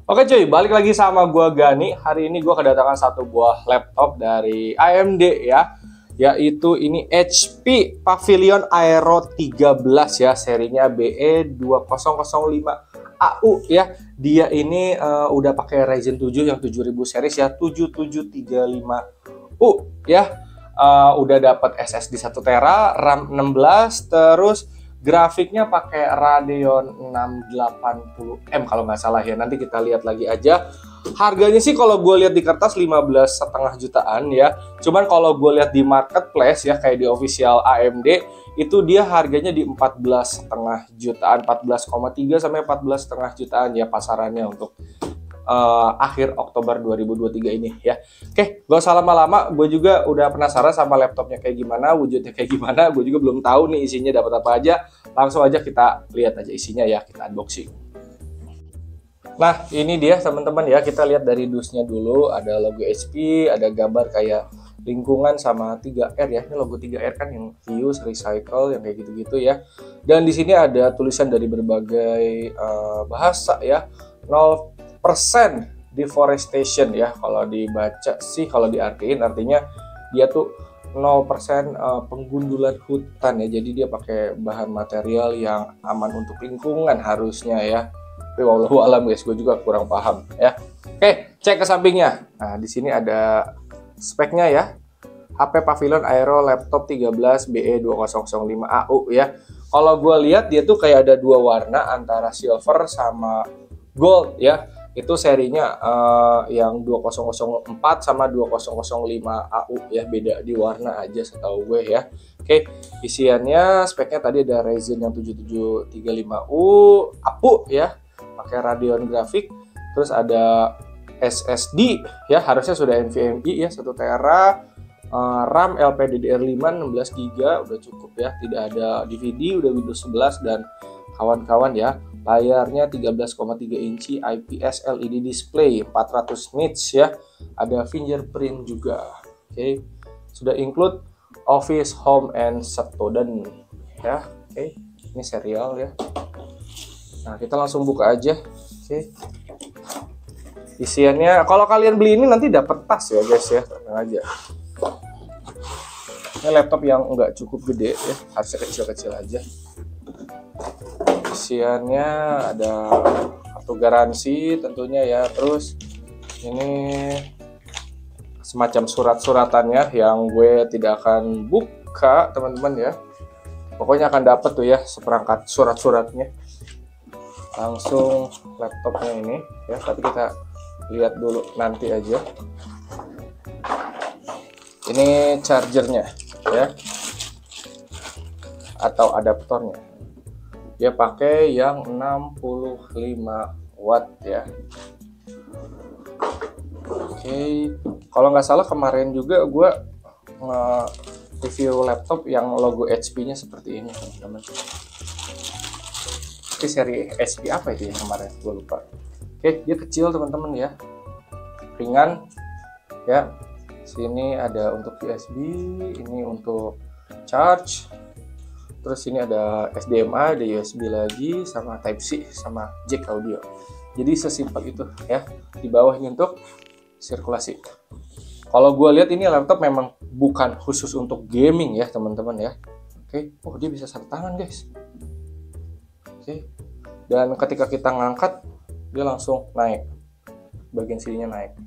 Oke cuy, balik lagi sama gua Gani. Hari ini gua kedatangan satu buah laptop dari AMD ya, yaitu ini HP Pavilion Aero 13 ya, serinya BE2005AU ya. Dia ini udah pakai Ryzen 7 yang 7000 series ya, 7735U ya. Udah dapat SSD 1 TB, RAM 16, terus grafiknya pakai Radeon 680M kalau nggak salah ya. Nanti kita lihat lagi aja. Harganya sih kalau gue lihat di kertas 15,5 jutaan ya. Cuman kalau gue lihat di marketplace ya, kayak di official AMD, itu dia harganya di 14,5 jutaan, 14,3 sampai 14,5 jutaan ya pasarannya untuk akhir Oktober 2023 ini ya. Oke, gak usah lama-lama, gue juga udah penasaran sama laptopnya kayak gimana, wujudnya kayak gimana. Gue juga belum tahu nih isinya dapat apa aja. Langsung aja kita lihat aja isinya ya, kita unboxing. Nah, ini dia teman-teman ya, kita lihat dari dusnya dulu. Ada logo HP, ada gambar kayak lingkungan sama 3R ya. Ini logo 3R kan yang reuse, recycle, yang kayak gitu-gitu ya. Dan di sini ada tulisan dari berbagai bahasa ya. 0% deforestation ya, kalau dibaca sih, kalau diartiin artinya dia tuh 0% penggundulan hutan ya. Jadi dia pakai bahan material yang aman untuk lingkungan harusnya ya. Tapi wallahu alam guys, gue juga kurang paham ya. Oke, cek ke sampingnya. Nah, di sini ada speknya ya. HP Pavilion Aero Laptop 13 BE2005AU ya. Kalau gue lihat dia tuh kayak ada dua warna antara silver sama gold ya. Itu serinya yang 2004 sama 2005AU ya, beda di warna aja setahu gue ya. Oke, isiannya speknya tadi ada Ryzen yang 7735U APU ya, pakai Radeon grafik, terus ada SSD ya, harusnya sudah NVMe ya 1 TB, RAM LPDDR5 16GB udah cukup ya, tidak ada DVD, udah Windows 11 dan kawan-kawan ya. Layarnya 13,3 inci IPS LED display 400 nits ya. Ada fingerprint juga. Oke. Sudah include Office, Home, and Student ya. Oke. Ini serial ya. Nah, kita langsung buka aja. Oke. Isiannya, kalau kalian beli ini nanti dapat tas ya guys ya. Tenang aja. Ini laptop yang nggak cukup gede ya. Harusnya kecil-kecil aja. Isiannya ada kartu garansi tentunya ya, terus ini semacam surat-suratannya yang gue tidak akan buka teman-teman ya, pokoknya akan dapat tuh ya seperangkat surat-suratnya. Langsung laptopnya ini ya, tapi kita lihat dulu nanti aja. Ini chargernya ya, atau adaptornya. Dia pakai yang 65 watt ya. Oke, kalau nggak salah kemarin juga gue review laptop yang logo HP-nya seperti ini teman-teman. Ini seri HP apa itu ya kemarin? Gue lupa. Oke, dia kecil teman-teman ya, ringan ya. Sini ada untuk USB, ini untuk charge. Terus ini ada HDMI, ada USB lagi, sama Type-C, sama jack audio. Jadi sesimpel itu ya. Di bawah ini untuk sirkulasi. Kalau gue lihat ini laptop memang bukan khusus untuk gaming ya teman-teman ya. Oke, oh dia bisa sarung tangan guys. Oke, dan ketika kita ngangkat dia langsung naik. Bagian sininya naik.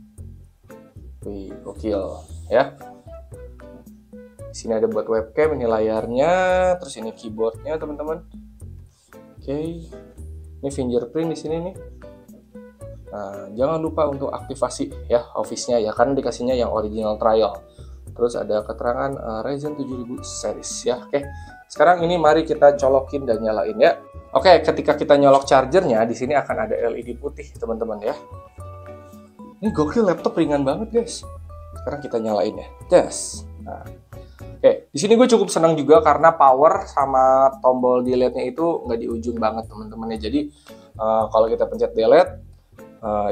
Wih, gokil ya. Sini ada buat webcam, ini layarnya, terus ini keyboardnya teman-teman. Oke, ini fingerprint di sini nih. Nah, jangan lupa untuk aktivasi ya Office-nya ya, karena dikasihnya yang original trial. Terus ada keterangan Ryzen 7000 series ya. Oke, sekarang ini mari kita colokin dan nyalain ya. Oke, ketika kita nyolok chargernya, di sini akan ada LED putih teman-teman ya. Ini gokil, laptop ringan banget guys. Sekarang kita nyalain ya. Yes. Nah. Oke, di sini gue cukup senang juga karena power sama tombol delete-nya itu nggak di ujung banget teman-teman ya. Jadi kalau kita pencet delete,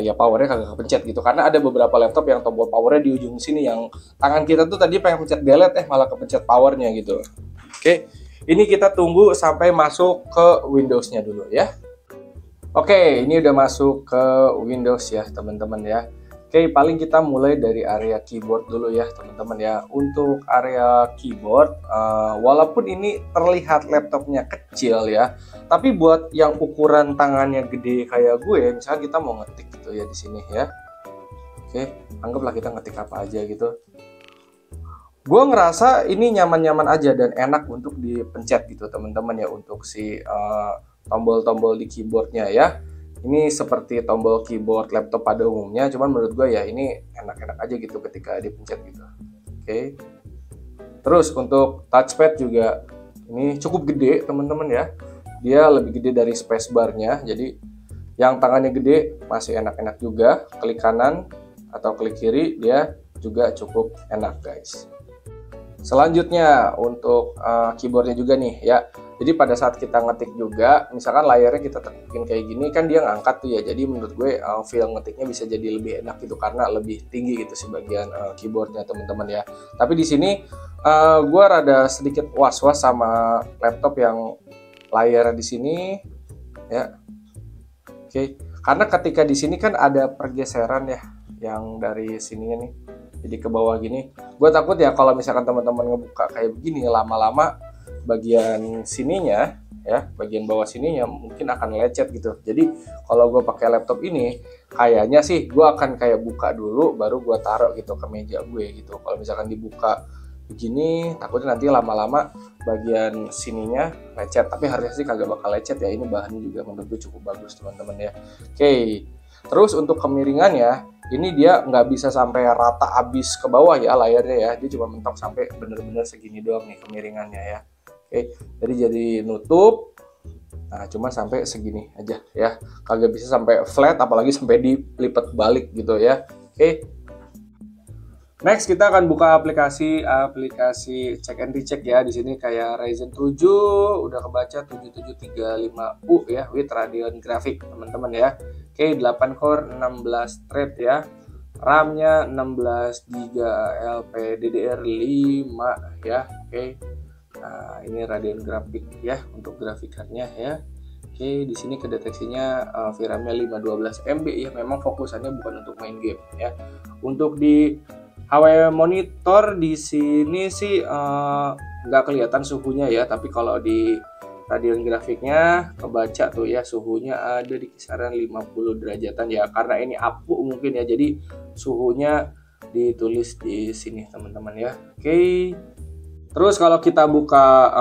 ya powernya kagak kepencet gitu. Karena ada beberapa laptop yang tombol powernya di ujung sini, yang tangan kita tuh tadi pengen pencet delete malah kepencet powernya gitu. Oke, ini kita tunggu sampai masuk ke Windows-nya dulu ya. Oke, ini udah masuk ke Windows ya teman-teman ya. Oke, paling kita mulai dari area keyboard dulu ya teman-teman ya. Untuk area keyboard, walaupun ini terlihat laptopnya kecil ya, tapi buat yang ukuran tangannya gede kayak gue, misalnya kita mau ngetik gitu ya di sini ya. Oke, anggaplah kita ngetik apa aja gitu. Gue ngerasa ini nyaman-nyaman aja dan enak untuk dipencet gitu teman-teman ya, untuk si tombol-tombol di keyboardnya ya. Ini seperti tombol keyboard laptop pada umumnya, cuman menurut gue ya ini enak-enak aja gitu ketika dipencet gitu. Oke. Terus untuk touchpad juga ini cukup gede teman-teman ya. Dia lebih gede dari spacebarnya, jadi yang tangannya gede masih enak-enak juga. Klik kanan atau klik kiri dia juga cukup enak guys. Selanjutnya untuk keyboardnya juga nih ya. Jadi pada saat kita ngetik juga, misalkan layarnya kita tekin kayak gini kan dia ngangkat tuh ya. Jadi menurut gue feel ngetiknya bisa jadi lebih enak gitu karena lebih tinggi gitu sih bagian keyboardnya teman-teman ya. Tapi di sini gue rada sedikit was-was sama laptop yang layar di sini ya. Oke, karena ketika di sini kan ada pergeseran ya yang dari sininya nih. Jadi ke bawah gini. Gue takut ya kalau misalkan teman-teman ngebuka kayak begini lama-lama bagian sininya ya, bagian bawah sininya mungkin akan lecet gitu. Jadi kalau gue pakai laptop ini kayaknya sih gue akan kayak buka dulu baru gue taruh gitu ke meja gue gitu. Kalau misalkan dibuka begini takutnya nanti lama-lama bagian sininya lecet, tapi harusnya sih kagak bakal lecet ya. Ini bahannya juga menurut gue cukup bagus teman-teman ya. Oke, terus untuk kemiringannya ini dia nggak bisa sampai rata abis ke bawah ya layarnya ya, dia cuma mentok sampai bener-bener segini doang nih kemiringannya ya. Oke, jadi nutup, nah cuma sampai segini aja ya, kagak bisa sampai flat apalagi sampai dilipat balik gitu ya. Oke, next kita akan buka aplikasi check and recheck ya. Di sini kayak Ryzen 7 udah kebaca 7735U ya with Radeon Graphic teman-teman ya. Oke, 8 core 16 thread ya. RAM-nya 16 GB LPDDR5 ya. Oke. Nah, ini Radeon Graphic ya untuk grafik card-nya ya. Oke, di sini kedeteksinya VRAM-nya 512 MB ya. Memang fokusannya bukan untuk main game ya. Untuk di HW monitor di sini sih nggak kelihatan suhunya ya, tapi kalau di Radeon grafiknya kebaca tuh ya suhunya ada di kisaran 50 derajatan ya, karena ini APU mungkin ya, jadi suhunya ditulis di sini teman-teman ya. Oke. Terus kalau kita buka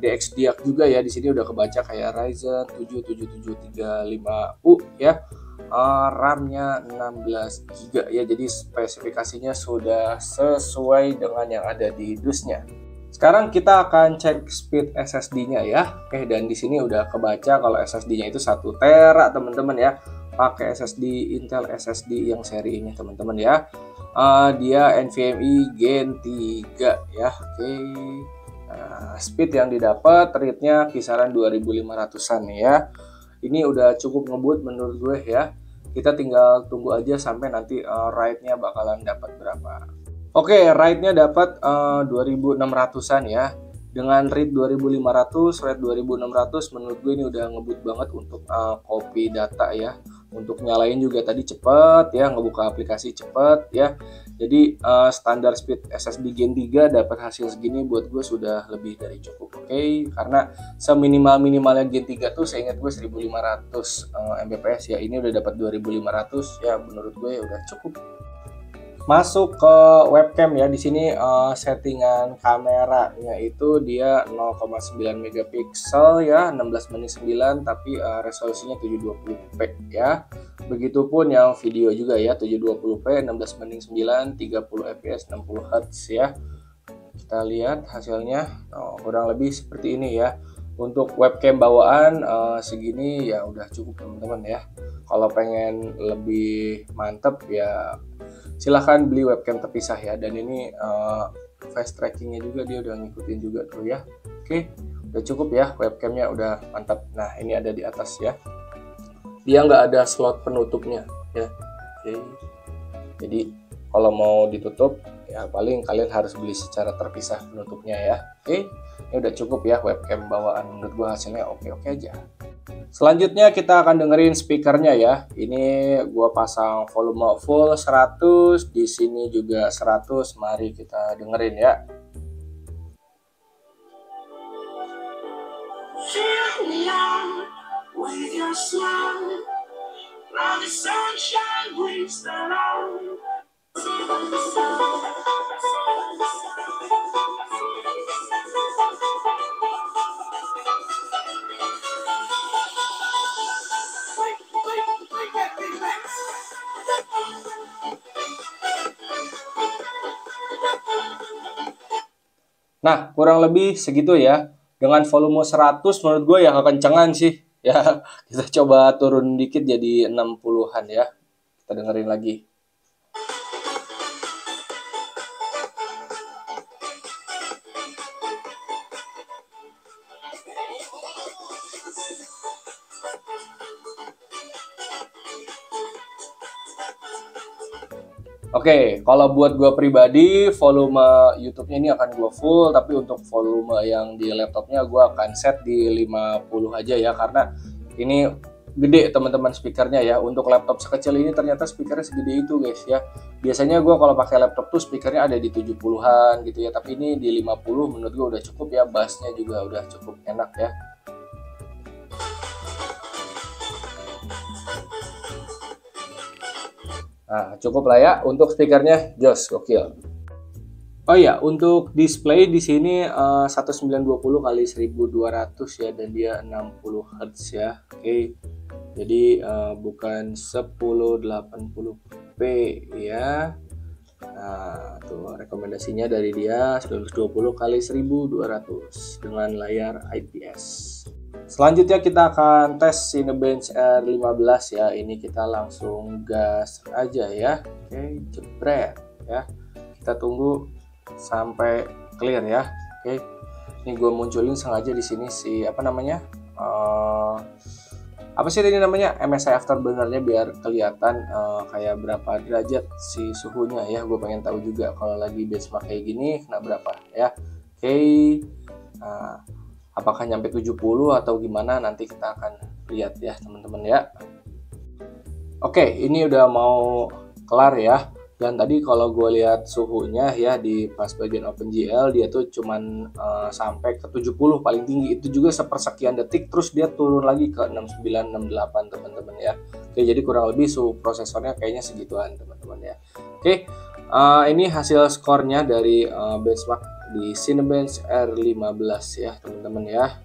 DXDIAC juga ya, di sini udah kebaca kayak Ryzen 7 7735U ya. RAM-nya 16 GB ya, jadi spesifikasinya sudah sesuai dengan yang ada di dusnya. Sekarang kita akan cek speed SSD-nya ya. Oke, dan di sini udah kebaca kalau SSD-nya itu 1 tera teman-teman ya. Pakai SSD Intel SSD yang seri ini teman-teman ya. Dia NVMe Gen 3 ya. Oke. Nah, speed yang didapat read-nya kisaran 2500-an ya. Ini udah cukup ngebut menurut gue ya. Kita tinggal tunggu aja sampai nanti write-nya bakalan dapat berapa. Oke, write-nya dapat 2600-an ya. Dengan read 2500, write 2600, menurut gue ini udah ngebut banget untuk copy data ya. Untuk nyalain juga tadi cepet ya, ngebuka aplikasi cepet ya. Jadi standar speed SSD Gen 3 dapat hasil segini buat gue sudah lebih dari cukup. Oke, karena seminimal-minimalnya Gen 3 tuh saya ingat gue 1500 Mbps ya. Ini udah dapat 2500 ya, menurut gue udah cukup. Masuk ke webcam ya. Di sini settingan kameranya itu dia 0,9 megapiksel ya, 16:9, tapi resolusinya 720p ya. Begitupun yang video juga ya, 720p 16:9, 30 fps 60 Hz ya. Kita lihat hasilnya kurang lebih seperti ini ya. Untuk webcam bawaan segini ya udah cukup teman-teman ya. Kalau pengen lebih mantep ya silahkan beli webcam terpisah ya. Dan ini face trackingnya juga dia udah ngikutin juga tuh ya. Oke, udah cukup ya, webcamnya udah mantap. Nah, ini ada di atas ya, dia nggak ada slot penutupnya ya. Oke, jadi kalau mau ditutup ya paling kalian harus beli secara terpisah penutupnya ya. Oke, Ini udah cukup ya webcam bawaan, menurut gua hasilnya oke-oke aja. Selanjutnya kita akan dengerin speakernya ya. Ini gua pasang volume full 100, di sini juga 100. Mari kita dengerin ya. Nah, kurang lebih segitu ya. Dengan volume 100 menurut gue ya kekencengan sih. Ya, kita coba turun dikit jadi 60-an ya. Kita dengerin lagi. Oke, kalau buat gue pribadi, volume YouTube-nya ini akan gue full, tapi untuk volume yang di laptopnya gue akan set di 50 aja ya, karena ini gede teman-teman speakernya ya. Untuk laptop sekecil ini ternyata speakernya segede itu guys ya. Biasanya gue kalau pakai laptop tuh speakernya ada di 70-an gitu ya, tapi ini di 50 menurut gue udah cukup ya, bassnya juga udah cukup enak ya. Nah, cukup lah ya untuk speakernya, jos, gokil. Oh ya, untuk display di sini 1920 kali 1200 ya, dan dia 60 Hz ya. Oke. Jadi bukan 1080p ya. Nah, tuh rekomendasinya dari dia 1920 kali 1200 dengan layar IPS. Selanjutnya kita akan tes Cinebench R15 ya. Ini kita langsung gas aja ya. Oke, jebret ya. Kita tunggu sampai clear ya. Oke. Ini gue munculin sengaja di sini si apa namanya? Apa sih ini namanya? MSI Afterburner-nya biar kelihatan kayak berapa derajat si suhunya ya. Gue pengen tahu juga kalau lagi benchmark kayak gini kena berapa ya. Oke. Nah, apakah nyampe 70 atau gimana, nanti kita akan lihat ya teman-teman ya. Oke, ini udah mau kelar ya. Dan tadi kalau gue lihat suhunya ya di pas bagian OpenGL dia tuh cuman sampai ke 70 paling tinggi. Itu juga sepersekian detik terus dia turun lagi ke 69, 68 teman-teman ya. Oke, jadi kurang lebih suhu prosesornya kayaknya segituan teman-teman ya. Oke, ini hasil skornya dari benchmark di Cinebench R15 ya teman-teman ya.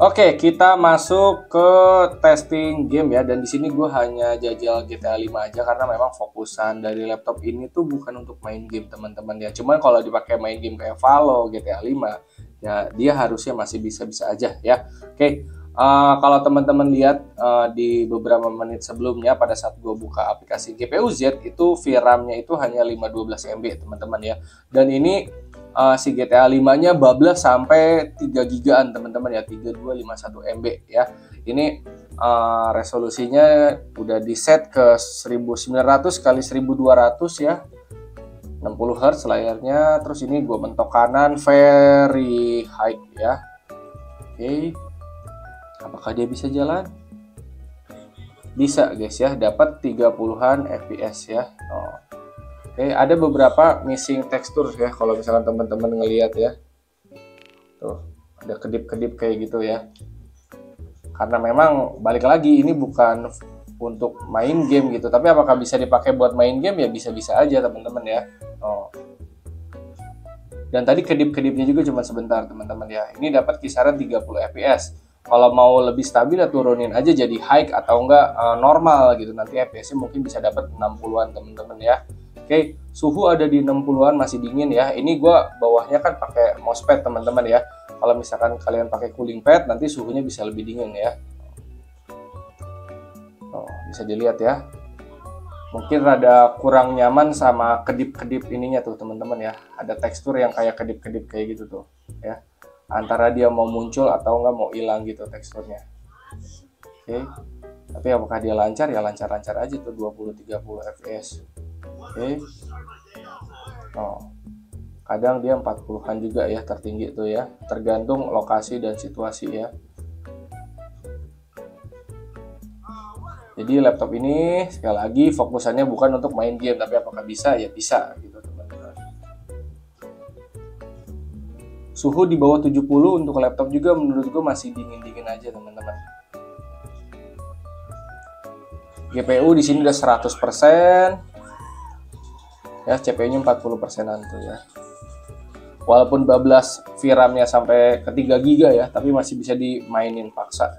Oke, kita masuk ke testing game ya, dan di sini gue hanya jajal GTA 5 aja karena memang fokusan dari laptop ini tuh bukan untuk main game teman-teman ya. Cuman kalau dipakai main game kayak Valo, GTA 5 ya dia harusnya masih bisa-bisa aja ya. Oke. Kalau teman-teman lihat di beberapa menit sebelumnya pada saat gue buka aplikasi GPU Z itu VRAM-nya itu hanya 512 MB teman-teman ya. Dan ini si GTA 5-nya bablas sampai 3 gigaan teman-teman ya, 3251 MB ya. Ini resolusinya udah di set ke 1900 kali 1200 ya. 60 Hz layarnya. Terus ini gue mentok kanan very high ya. Oke. Apakah dia bisa jalan? Bisa guys ya, dapat 30-an FPS ya. Oke, ada beberapa missing tekstur ya kalau misalkan teman-teman ngelihat ya. Tuh, ada kedip-kedip kayak gitu ya. Karena memang balik lagi ini bukan untuk main game gitu, tapi apakah bisa dipakai buat main game ya bisa-bisa aja teman-teman ya. Dan tadi kedip-kedipnya juga cuma sebentar teman-teman ya. Ini dapat kisaran 30 fps. Kalau mau lebih stabil ya turunin aja jadi high atau enggak normal gitu. Nanti FPS-nya mungkin bisa dapat 60-an teman-teman ya. Oke, suhu ada di 60-an, masih dingin ya. Ini gua bawahnya kan pakai mousepad teman-teman ya. Kalau misalkan kalian pakai cooling pad nanti suhunya bisa lebih dingin ya. Bisa dilihat ya. Mungkin rada kurang nyaman sama kedip-kedip ininya tuh teman-teman ya. Ada tekstur yang kayak kedip-kedip kayak gitu tuh ya. Antara dia mau muncul atau enggak mau hilang gitu teksturnya. Oke. Tapi apakah dia lancar? Ya lancar-lancar aja tuh 20-30 fps. Oke. kadang dia 40-an juga ya tertinggi tuh ya, tergantung lokasi dan situasi ya. Jadi laptop ini sekali lagi fokusannya bukan untuk main game, tapi apakah bisa? Ya bisa gitu teman-teman. Suhu di bawah 70 untuk laptop juga menurut gue masih dingin-dingin aja teman-teman. GPU di sini udah 100%. Ya, CPU-nya 40%-an tuh ya. Walaupun bablas VRAM-nya sampai ke 3 GB ya, tapi masih bisa dimainin paksa.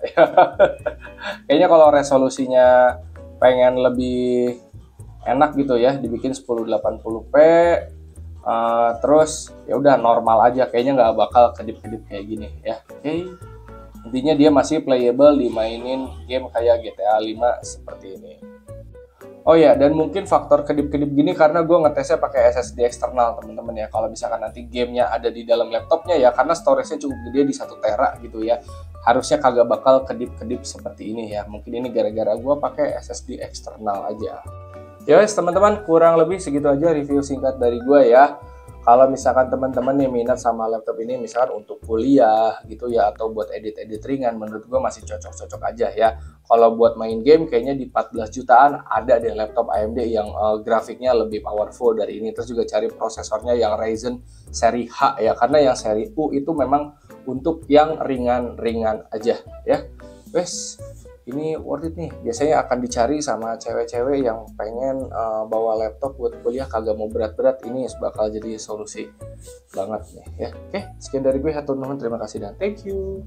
Kayaknya kalau resolusinya pengen lebih enak gitu ya, dibikin 1080p, terus ya udah normal aja, kayaknya nggak bakal kedip-kedip kayak gini ya. Oke. Intinya dia masih playable dimainin game kayak GTA 5 seperti ini. Oh ya, dan mungkin faktor kedip-kedip gini karena gue ngetesnya pakai SSD eksternal teman-teman ya. Kalau misalkan nanti gamenya ada di dalam laptopnya ya, karena storage-nya cukup gede di 1 tera gitu ya, harusnya kagak bakal kedip-kedip seperti ini ya. Mungkin ini gara-gara gue pakai SSD eksternal aja. Ya guys teman-teman, kurang lebih segitu aja review singkat dari gue ya. Kalau misalkan teman-teman nih minat sama laptop ini misalkan untuk kuliah gitu ya, atau buat edit-edit ringan, menurut gue masih cocok-cocok aja ya. Kalau buat main game kayaknya di 14 jutaan ada deh laptop AMD yang grafiknya lebih powerful dari ini. Terus juga cari prosesornya yang Ryzen seri H ya, karena yang seri U itu memang untuk yang ringan-ringan aja ya. Wes, ini worth it nih. Biasanya akan dicari sama cewek-cewek yang pengen bawa laptop buat kuliah kagak mau berat-berat. Ini bakal jadi solusi banget nih ya. Oke, sekian dari gue, hatur nuhun, terima kasih dan thank you.